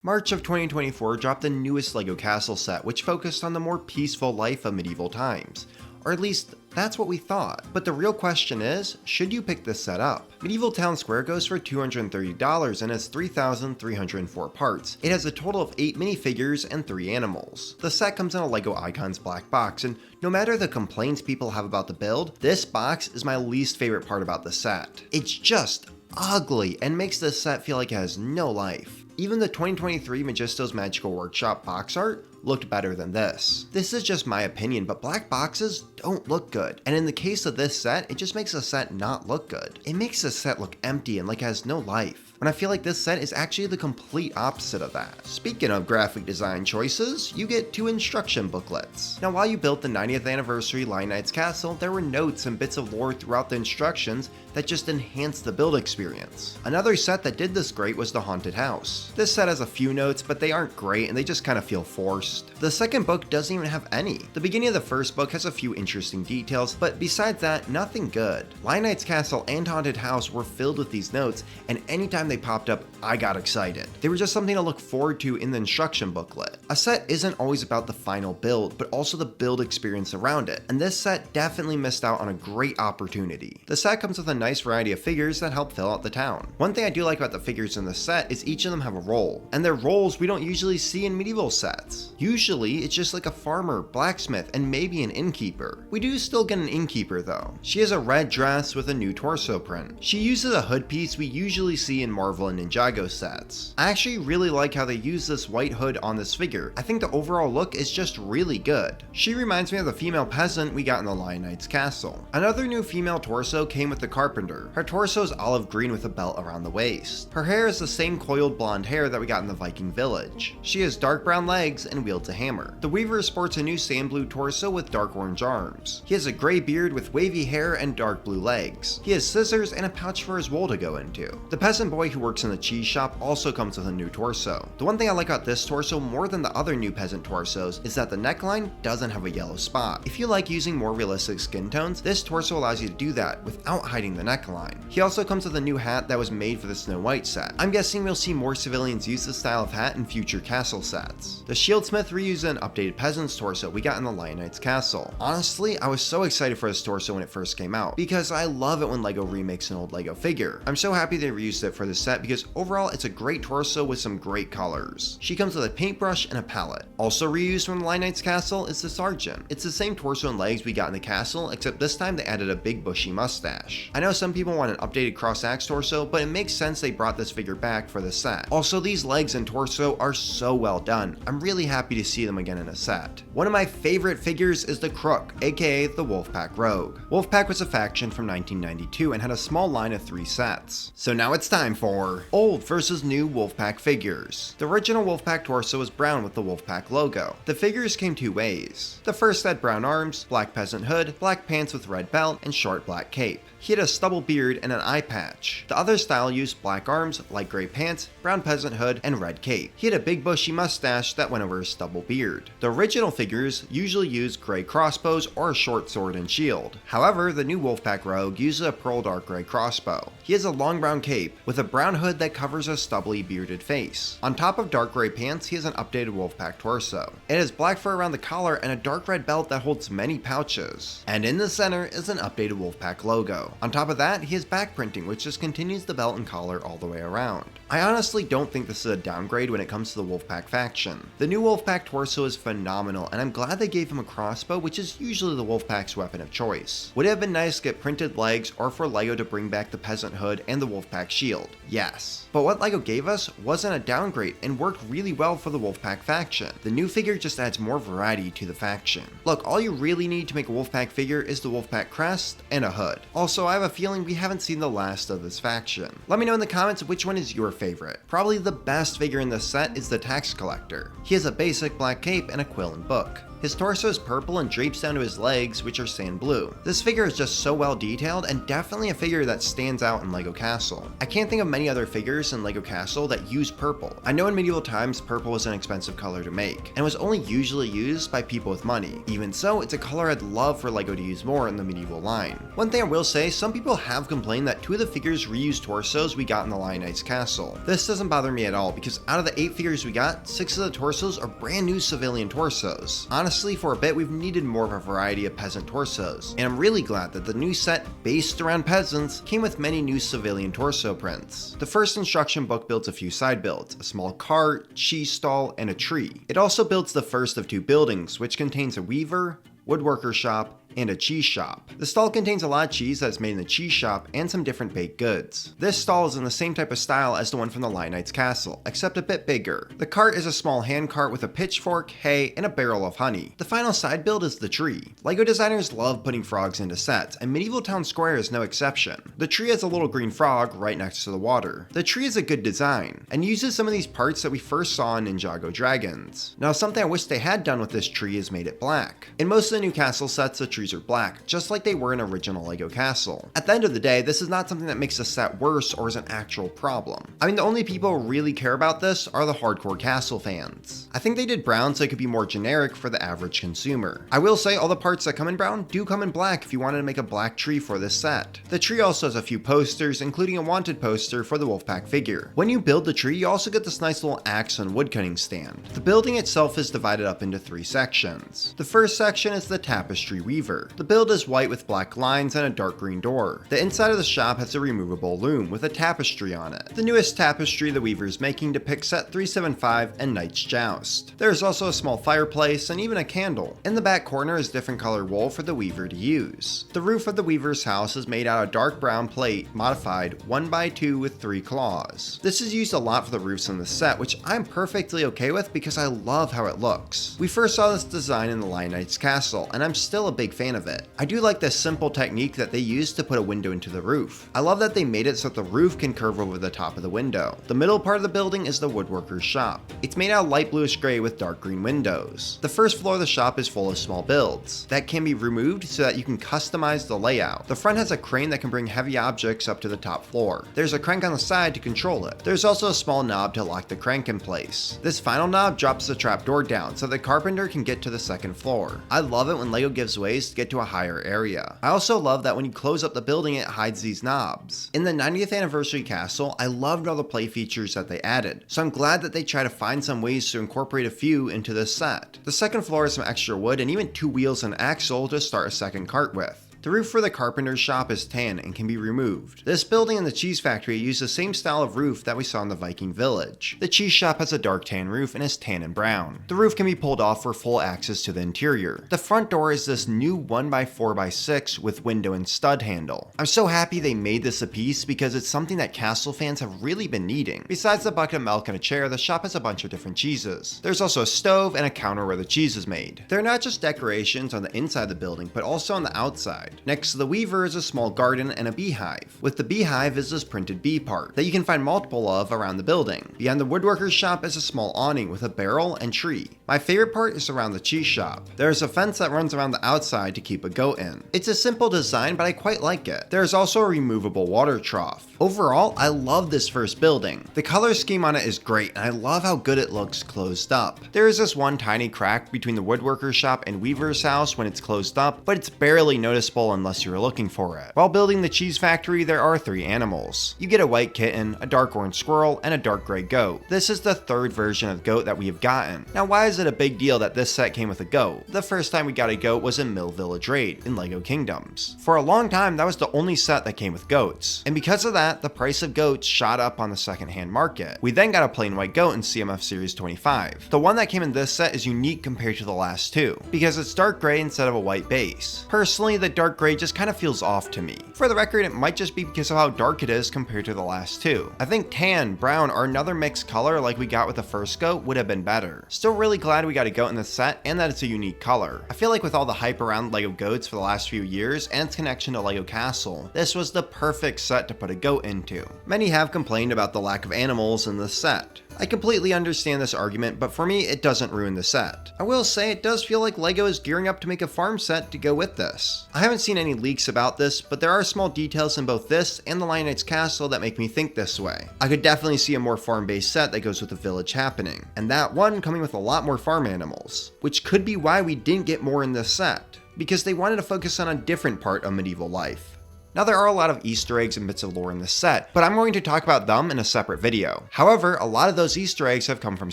March of 2024 dropped the newest LEGO Castle set, which focused on the more peaceful life of medieval times. Or at least, that's what we thought. But the real question is, should you pick this set up? Medieval Town Square goes for $230 and has 3,304 parts. It has a total of 8 minifigures and 3 animals. The set comes in a LEGO Icons black box, and no matter the complaints people have about the build, this box is my least favorite part about the set. It's just ugly and makes this set feel like it has no life. Even the 2023 Magisto's Magical Workshop box art looked better than this. This is just my opinion, but black boxes don't look good. And in the case of this set, it just makes the set not look good. It makes the set look empty and like it has no life, when I feel like this set is actually the complete opposite of that. Speaking of graphic design choices, you get 2 instruction booklets. Now, while you built the 90th anniversary Lion Knight's castle, there were notes and bits of lore throughout the instructions that just enhanced the build experience. Another set that did this great was the Haunted House. This set has a few notes, but they aren't great and they just kind of feel forced. The second book doesn't even have any. The beginning of the first book has a few interesting details, but besides that, nothing good. Lion Knight's castle and Haunted House were filled with these notes, and anytime they popped up, I got excited. They were just something to look forward to in the instruction booklet. A set isn't always about the final build, but also the build experience around it, and this set definitely missed out on a great opportunity. The set comes with a nice variety of figures that help fill out the town. One thing I do like about the figures in the set is each of them have a role, and they're roles we don't usually see in medieval sets. Usually, it's just like a farmer, blacksmith, and maybe an innkeeper. We do still get an innkeeper though. She has a red dress with a new torso print. She uses a hood piece we usually see in Marvel and Ninjago sets. I actually really like how they use this white hood on this figure. I think the overall look is just really good. She reminds me of the female peasant we got in the Lion Knight's castle. Another new female torso came with the carpenter. Her torso is olive green with a belt around the waist. Her hair is the same coiled blonde hair that we got in the Viking village. She has dark brown legs and wields a hammer. The weaver sports a new sand blue torso with dark orange arms. He has a gray beard with wavy hair and dark blue legs. He has scissors and a pouch for his wool to go into. The peasant boy who works in the cheese shop also comes with a new torso. The one thing I like about this torso more than the other new peasant torsos is that the neckline doesn't have a yellow spot. If you like using more realistic skin tones, this torso allows you to do that without hiding the neckline. He also comes with a new hat that was made for the Snow White set. I'm guessing we'll see more civilians use this style of hat in future castle sets. The shieldsmith reused an updated peasant's torso we got in the Lion Knight's castle. Honestly, I was so excited for this torso when it first came out, because I love it when LEGO remakes an old LEGO figure. I'm so happy they reused it for this set because overall it's a great torso with some great colors. She comes with a paintbrush and a palette. Also reused from the Lion Knight's castle is the sergeant. It's the same torso and legs we got in the castle, except this time they added a big bushy mustache. I know some people want an updated cross-axe torso, but it makes sense they brought this figure back for the set. Also, these legs and torso are so well done. I'm really happy to see them again in a set. One of my favorite figures is the Crook, aka the Wolfpack Rogue. Wolfpack was a faction from 1992 and had a small line of 3 sets. So now it's time for old versus new Wolfpack figures. The original Wolfpack torso was brown with the Wolfpack logo. The figures came 2 ways. The first had brown arms, black peasant hood, black pants with red belt, and short black cape. He had a stubble beard and an eye patch. The other style used black arms, light gray pants, brown peasant hood, and red cape. He had a big bushy mustache that went over his stubble beard. The original figures usually used gray crossbows or a short sword and shield. However, the new Wolfpack Rogue uses a pearl dark gray crossbow. He has a long brown cape with a brown hood that covers a stubbly bearded face. On top of dark gray pants, he has an updated Wolfpack torso. It has black fur around the collar and a dark red belt that holds many pouches. And in the center is an updated Wolfpack logo. On top of that, he has back printing, which just continues the belt and collar all the way around. I honestly don't think this is a downgrade when it comes to the Wolfpack faction. The new Wolfpack torso is phenomenal, and I'm glad they gave him a crossbow, which is usually the Wolfpack's weapon of choice. Would it have been nice to get printed legs or for LEGO to bring back the peasant hood and the Wolfpack shield? Yes. But what LEGO gave us wasn't a downgrade and worked really well for the Wolfpack faction. The new figure just adds more variety to the faction. Look, all you really need to make a Wolfpack figure is the Wolfpack crest and a hood. Also, I have a feeling we haven't seen the last of this faction. Let me know in the comments which one is your favorite. Probably the best figure in this set is the tax collector. He has a basic black cape and a quill and book. His torso is purple and drapes down to his legs, which are sand blue. This figure is just so well detailed and definitely a figure that stands out in LEGO Castle. I can't think of many other figures in LEGO Castle that use purple. I know in medieval times purple was an expensive color to make, and was only usually used by people with money. Even so, it's a color I'd love for LEGO to use more in the medieval line. One thing I will say, some people have complained that 2 of the figures reuse torsos we got in the Lion Knight's castle. This doesn't bother me at all, because out of the 8 figures we got, 6 of the torsos are brand new civilian torsos. Honestly, for a bit we've needed more of a variety of peasant torsos, and I'm really glad that the new set, based around peasants, came with many new civilian torso prints. The first instruction book builds a few side builds, a small cart, cheese stall, and a tree. It also builds the first of 2 buildings, which contains a weaver, woodworker shop, and a cheese shop. The stall contains a lot of cheese that's made in the cheese shop and some different baked goods. This stall is in the same type of style as the one from the Lion Knight's castle, except a bit bigger. The cart is a small hand cart with a pitchfork, hay, and a barrel of honey. The final side build is the tree. LEGO designers love putting frogs into sets, and Medieval Town Square is no exception. The tree has a little green frog right next to the water. The tree is a good design, and uses some of these parts that we first saw in Ninjago Dragons. Now, something I wish they had done with this tree is made it black. In most of the new castle sets, the trees are black, just like they were in original LEGO Castle. At the end of the day, this is not something that makes the set worse or is an actual problem. I mean, the only people who really care about this are the hardcore castle fans. I think they did brown so it could be more generic for the average consumer. I will say all the parts that come in brown do come in black if you wanted to make a black tree for this set. The tree also has a few posters, including a wanted poster for the Wolfpack figure. When you build the tree, you also get this nice little axe and woodcutting stand. The building itself is divided up into 3 sections. The first section is the tapestry weaver. The build is white with black lines and a dark green door. The inside of the shop has a removable loom with a tapestry on it. The newest tapestry the weaver is making depicts set 375 and Knight's Joust. There is also a small fireplace and even a candle. In the back corner is different color wool for the weaver to use. The roof of the weaver's house is made out of dark brown plate modified 1x2 with 3 claws. This is used a lot for the roofs in the set, which I'm perfectly okay with because I love how it looks. We first saw this design in the Lion Knight's castle, and I'm still a big fan of it. I do like this simple technique that they used to put a window into the roof. I love that they made it so that the roof can curve over the top of the window. The middle part of the building is the woodworker's shop. It's made out of light bluish gray with dark green windows. The first floor of the shop is full of small builds that can be removed so that you can customize the layout. The front has a crane that can bring heavy objects up to the top floor. There's a crank on the side to control it. There's also a small knob to lock the crank in place. This final knob drops the trapdoor down so the carpenter can get to the second floor. I love it when LEGO gives ways to get to a higher area. I also love that when you close up the building, it hides these knobs. In the 90th anniversary castle, I loved all the play features that they added, so I'm glad that they try to find some ways to incorporate a few into this set. The second floor has some extra wood and even 2 wheels and axle to start a second cart with. The roof for the carpenter's shop is tan and can be removed. This building and the cheese factory use the same style of roof that we saw in the Viking village. The cheese shop has a dark tan roof and is tan and brown. The roof can be pulled off for full access to the interior. The front door is this new 1x4x6 with window and stud handle. I'm so happy they made this a piece because it's something that castle fans have really been needing. Besides the bucket of milk and a chair, the shop has a bunch of different cheeses. There's also a stove and a counter where the cheese is made. They're not just decorations on the inside of the building, but also on the outside. Next to the weaver is a small garden and a beehive. With the beehive is this printed bee part that you can find multiple of around the building. Beyond the woodworker's shop is a small awning with a barrel and tree. My favorite part is around the cheese shop. There is a fence that runs around the outside to keep a goat in. It's a simple design, but I quite like it. There is also a removable water trough. Overall, I love this first building. The color scheme on it is great, and I love how good it looks closed up. There is this one tiny crack between the woodworker's shop and weaver's house when it's closed up, but it's barely noticeable unless you're looking for it. While building the cheese factory, there are 3 animals. You get a white kitten, a dark orange squirrel, and a dark gray goat. This is the 3rd version of goat that we have gotten. Now, why is it a big deal that this set came with a goat? The first time we got a goat was in Mill Village Raid in LEGO Kingdoms. For a long time, that was the only set that came with goats. And because of that, the price of goats shot up on the secondhand market. We then got a plain white goat in CMF Series 25. The one that came in this set is unique compared to the last 2, because it's dark gray instead of a white base. Personally, the dark dark gray just kind of feels off to me. For the record, it might just be because of how dark it is compared to the last two. I think tan, brown, or another mixed color like we got with the first goat would have been better. Still really glad we got a goat in the set and that it's a unique color. I feel like with all the hype around LEGO goats for the last few years and its connection to LEGO Castle, this was the perfect set to put a goat into. Many have complained about the lack of animals in the set. I completely understand this argument, but for me, it doesn't ruin the set. I will say it does feel like LEGO is gearing up to make a farm set to go with this. I haven't seen any leaks about this, but there are small details in both this and the Lion Knight's castle that make me think this way. I could definitely see a more farm-based set that goes with the village happening, and that one coming with a lot more farm animals, which could be why we didn't get more in this set, because they wanted to focus on a different part of medieval life. Now there are a lot of Easter eggs and bits of lore in this set, but I'm going to talk about them in a separate video. However, a lot of those Easter eggs have come from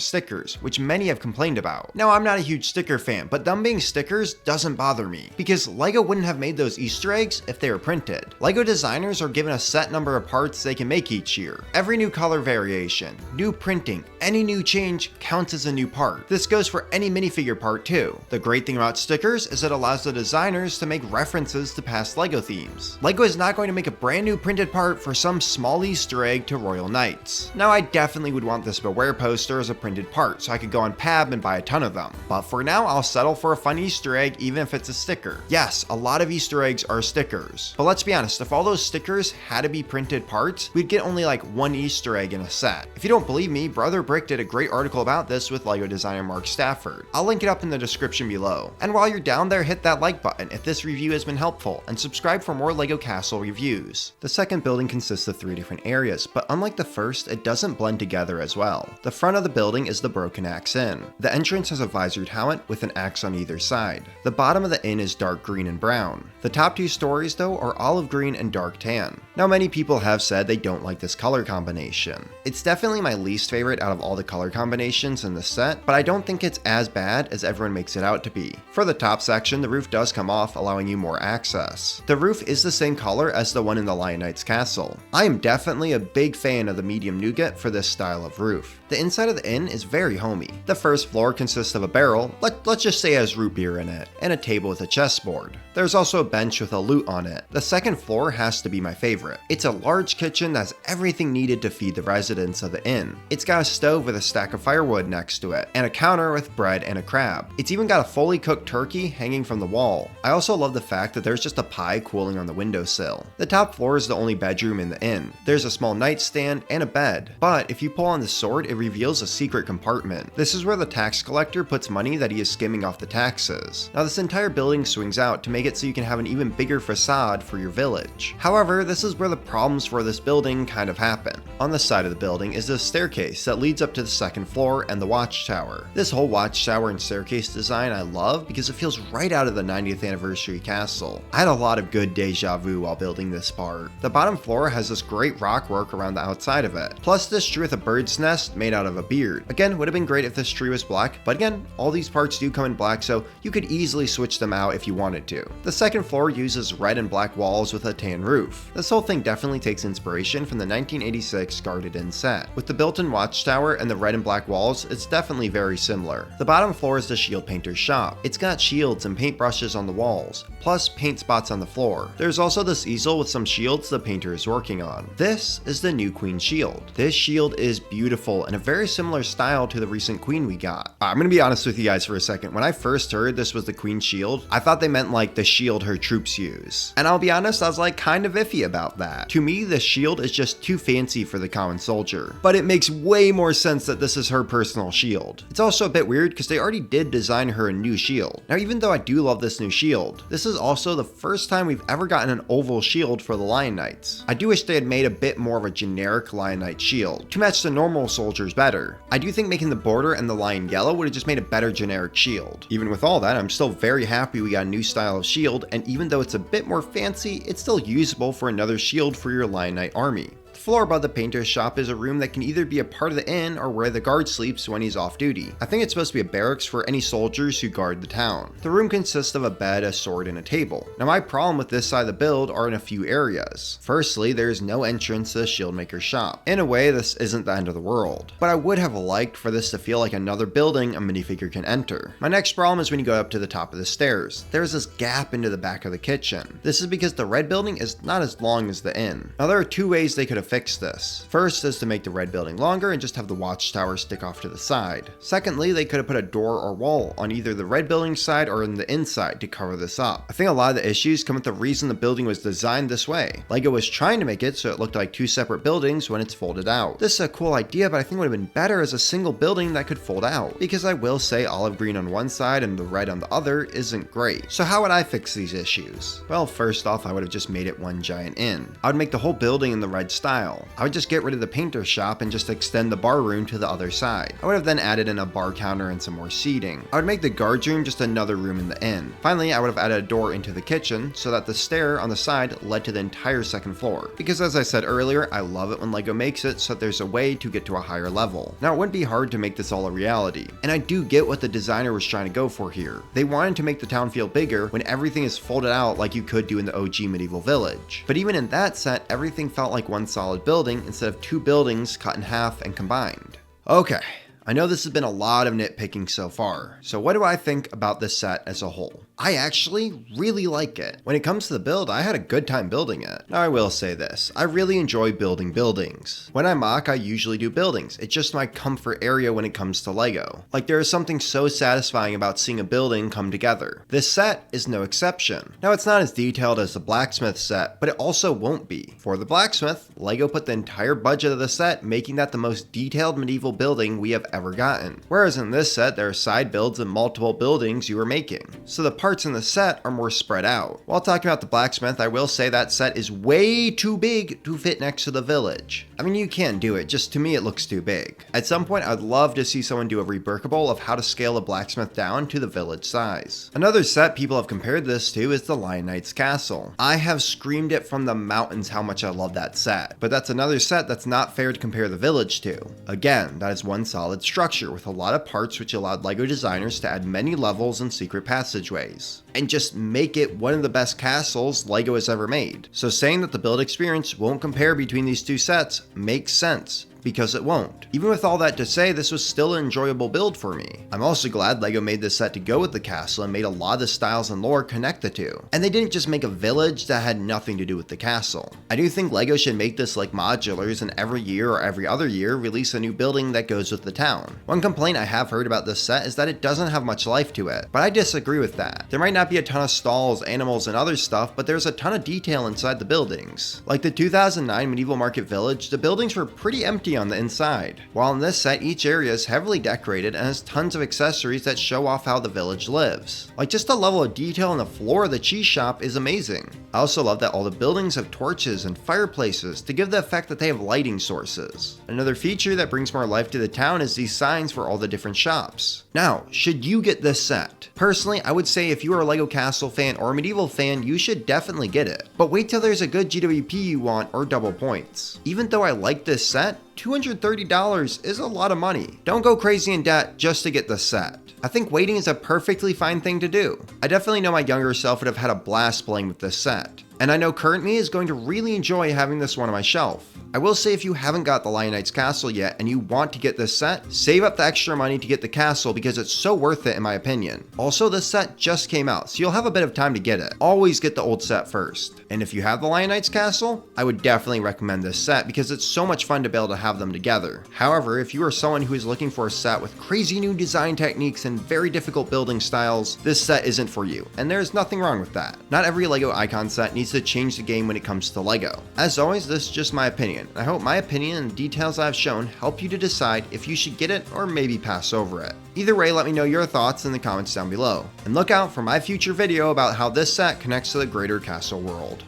stickers, which many have complained about. Now I'm not a huge sticker fan, but them being stickers doesn't bother me, because LEGO wouldn't have made those Easter eggs if they were printed. LEGO designers are given a set number of parts they can make each year. Every new color variation, new printing, any new change counts as a new part. This goes for any minifigure part too. The great thing about stickers is it allows the designers to make references to past LEGO themes. LEGO is not going to make a brand new printed part for some small Easter egg to Royal Knights. Now I definitely would want this Beware poster as a printed part so I could go on Pab and buy a ton of them. But for now I'll settle for a fun Easter egg even if it's a sticker. Yes, a lot of Easter eggs are stickers. But let's be honest, if all those stickers had to be printed parts, we'd get only like one Easter egg in a set. If you don't believe me, Brother Brick did a great article about this with LEGO designer Mark Stafford. I'll link it up in the description below. And while you're down there, hit that like button if this review has been helpful, and subscribe for more LEGO Castle reviews. The second building consists of 3 different areas, but unlike the first, it doesn't blend together as well. The front of the building is the Broken Axe Inn. The entrance has a visored helmet with an axe on either side. The bottom of the inn is dark green and brown. The top 2 stories though are olive green and dark tan. Now many people have said they don't like this color combination. It's definitely my least favorite out of all the color combinations in the set, but I don't think it's as bad as everyone makes it out to be. For the top section, the roof does come off, allowing you more access. The roof is the same color as the one in the Lion Knight's castle. I am definitely a big fan of the medium nougat for this style of roof. The inside of the inn is very homey. The first floor consists of a barrel, let's just say it has root beer in it, and a table with a chessboard. There's also a bench with a lute on it. The second floor has to be my favorite. It's a large kitchen that's everything needed to feed the residents of the inn. It's got a stove with a stack of firewood next to it, and a counter with bread and a crab. It's even got a fully cooked turkey hanging from the wall. I also love the fact that there's just a pie cooling on the windowsill. The top floor is the only bedroom in the inn. There's a small nightstand and a bed, but if you pull on the sword, it reveals a secret compartment. This is where the tax collector puts money that he is skimming off the taxes. Now this entire building swings out to make it so you can have an even bigger facade for your village. However, this is where the problems for this building kind of happen. On the side of the building is a staircase that leads up to the second floor and the watchtower. This whole watchtower and staircase design I love because it feels right out of the 90th anniversary castle. I had a lot of good deja vu while building this part. The bottom floor has this great rock work around the outside of it, plus this tree with a bird's nest made out of a beard. Again, would have been great if this tree was black, but again, all these parts do come in black, so you could easily switch them out if you wanted to. The second floor uses red and black walls with a tan roof. This whole thing definitely takes inspiration from the 1986 Guarded Inn set. With the built-in watchtower and the red and black walls, it's definitely very similar. The bottom floor is the shield painter's shop. It's got shields and paintbrushes on the walls, plus paint spots on the floor. There's also this easel with some shields the painter is working on. This is the new Queen shield. This shield is beautiful and a very similar style to the recent Queen we got. I'm gonna be honest with you guys for a second. When I first heard this was the Queen shield, I thought they meant like the shield her troops use. And I'll be honest, I was like kind of iffy about that. To me, the shield is just too fancy for the common soldier. But it makes way more sense that this is her personal shield. It's also a bit weird because they already did design her a new shield. Now, even though I do love this new shield, this is also the first time we've ever gotten an oval shield for the Lion Knights. I do wish they had made a bit more of a generic Lion Knight shield to match the normal soldiers better. I do think making the border and the lion yellow would have just made a better generic shield. Even with all that, I'm still very happy we got a new style of shield, and even though it's a bit more fancy, it's still usable for another shield for your Lion Knight army. The floor above the painter's shop is a room that can either be a part of the inn or where the guard sleeps when he's off duty. I think it's supposed to be a barracks for any soldiers who guard the town. The room consists of a bed, a sword, and a table. Now my problem with this side of the build are in a few areas. Firstly, there is no entrance to the shieldmaker's shop. In a way, this isn't the end of the world, but I would have liked for this to feel like another building a minifigure can enter. My next problem is when you go up to the top of the stairs. There's this gap into the back of the kitchen. This is because the red building is not as long as the inn. Now there are two ways they could have fixed this. First is to make the red building longer and just have the watchtower stick off to the side. Secondly, they could have put a door or wall on either the red building side or in the inside to cover this up. I think a lot of the issues come with the reason the building was designed this way. LEGO was trying to make it so it looked like two separate buildings when it's folded out. This is a cool idea, but I think it would have been better as a single building that could fold out, because I will say olive green on one side and the red on the other isn't great. So how would I fix these issues? Well, first off, I would have just made it one giant inn. I would make the whole building in the red style. I would just get rid of the painter's shop and just extend the bar room to the other side. I would have then added in a bar counter and some more seating. I would make the guards room just another room in the inn. Finally, I would have added a door into the kitchen so that the stair on the side led to the entire second floor. Because as I said earlier, I love it when LEGO makes it so that there's a way to get to a higher level. Now, it wouldn't be hard to make this all a reality, and I do get what the designer was trying to go for here. They wanted to make the town feel bigger when everything is folded out like you could do in the OG medieval village. But even in that set, everything felt like one solid building instead of two buildings cut in half and combined. Okay. I know this has been a lot of nitpicking so far, so what do I think about this set as a whole? I actually really like it. When it comes to the build, I had a good time building it. Now I will say this, I really enjoy building buildings. When I mock, I usually do buildings. It's just my comfort area when it comes to LEGO. Like there is something so satisfying about seeing a building come together. This set is no exception. Now it's not as detailed as the blacksmith set, but it also won't be. For the blacksmith, LEGO put the entire budget of the set, making that the most detailed medieval building we have ever gotten. Whereas in this set, there are side builds and multiple buildings you are making. So the parts in the set are more spread out. While talking about the blacksmith, I will say that set is way too big to fit next to the village. I mean, you can do it, just to me it looks too big. At some point, I'd love to see someone do a reworkable of how to scale a blacksmith down to the village size. Another set people have compared this to is the Lion Knight's Castle. I have screamed it from the mountains how much I love that set, but that's another set that's not fair to compare the village to. Again, that is one solid structure with a lot of parts which allowed LEGO designers to add many levels and secret passageways, and just make it one of the best castles LEGO has ever made. So saying that the build experience won't compare between these two sets makes sense, because it won't. Even with all that to say, this was still an enjoyable build for me. I'm also glad LEGO made this set to go with the castle and made a lot of the styles and lore connect the two. And they didn't just make a village that had nothing to do with the castle. I do think LEGO should make this like modulars and every year or every other year release a new building that goes with the town. One complaint I have heard about this set is that it doesn't have much life to it, but I disagree with that. There might not be a ton of stalls, animals, and other stuff, but there's a ton of detail inside the buildings. Like the 2009 Medieval Market Village, the buildings were pretty empty on the inside, while in this set each area is heavily decorated and has tons of accessories that show off how the village lives. Like just the level of detail on the floor of the cheese shop is amazing. I also love that all the buildings have torches and fireplaces to give the effect that they have lighting sources. Another feature that brings more life to the town is these signs for all the different shops. Now, should you get this set? Personally, I would say if you are a LEGO Castle fan or a medieval fan, you should definitely get it. But wait till there's a good GWP you want or double points. Even though I like this set, $230 is a lot of money. Don't go crazy in debt just to get this set. I think waiting is a perfectly fine thing to do. I definitely know my younger self would have had a blast playing with this set. And I know current me is going to really enjoy having this one on my shelf. I will say if you haven't got the Lion Knight's Castle yet and you want to get this set, save up the extra money to get the castle because it's so worth it in my opinion. Also, this set just came out, so you'll have a bit of time to get it. Always get the old set first. And if you have the Lion Knight's Castle, I would definitely recommend this set because it's so much fun to be able to have them together. However, if you are someone who is looking for a set with crazy new design techniques and very difficult building styles, this set isn't for you, and there's nothing wrong with that. Not every LEGO Icon set needs to change the game when it comes to LEGO. As always, this is just my opinion. I hope my opinion and the details I've shown help you to decide if you should get it or maybe pass over it. Either way, let me know your thoughts in the comments down below. And look out for my future video about how this set connects to the greater castle world.